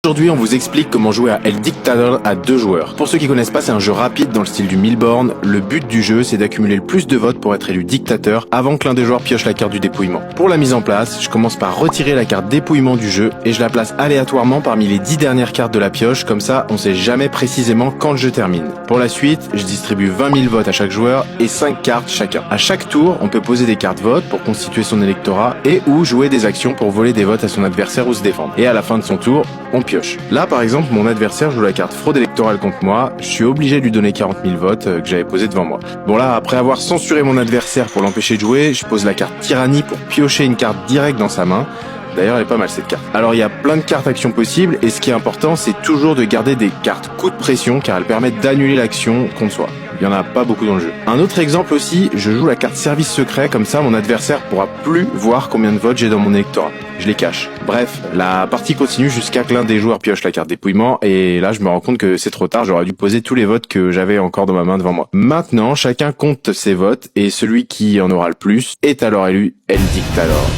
Aujourd'hui, on vous explique comment jouer à El Dictador à 2 joueurs. Pour ceux qui connaissent pas, c'est un jeu rapide dans le style du Milborn. Le but du jeu, c'est d'accumuler le plus de votes pour être élu dictateur avant que l'un des joueurs pioche la carte du dépouillement. Pour la mise en place, je commence par retirer la carte dépouillement du jeu et je la place aléatoirement parmi les 10 dernières cartes de la pioche, comme ça on sait jamais précisément quand le jeu termine. Pour la suite, je distribue 20 000 votes à chaque joueur et 5 cartes chacun. À chaque tour, on peut poser des cartes votes pour constituer son électorat et ou jouer des actions pour voler des votes à son adversaire ou se défendre. Et à la fin de son tour, on pioche. Là, par exemple, mon adversaire joue la carte fraude électorale contre moi. Je suis obligé de lui donner 40 000 votes que j'avais posés devant moi. Bon là, après avoir censuré mon adversaire pour l'empêcher de jouer, je pose la carte tyrannie pour piocher une carte directe dans sa main. D'ailleurs, elle est pas mal cette carte. Alors, il y a plein de cartes actions possibles et ce qui est important, c'est toujours de garder des cartes coup de pression car elles permettent d'annuler l'action contre soi. Il y en a pas beaucoup dans le jeu. Un autre exemple aussi, je joue la carte service secret, comme ça mon adversaire pourra plus voir combien de votes j'ai dans mon électorat. Je les cache. Bref, la partie continue jusqu'à que l'un des joueurs pioche la carte dépouillement et là je me rends compte que c'est trop tard, j'aurais dû poser tous les votes que j'avais encore dans ma main devant moi. Maintenant, chacun compte ses votes et celui qui en aura le plus est alors élu El Dictador.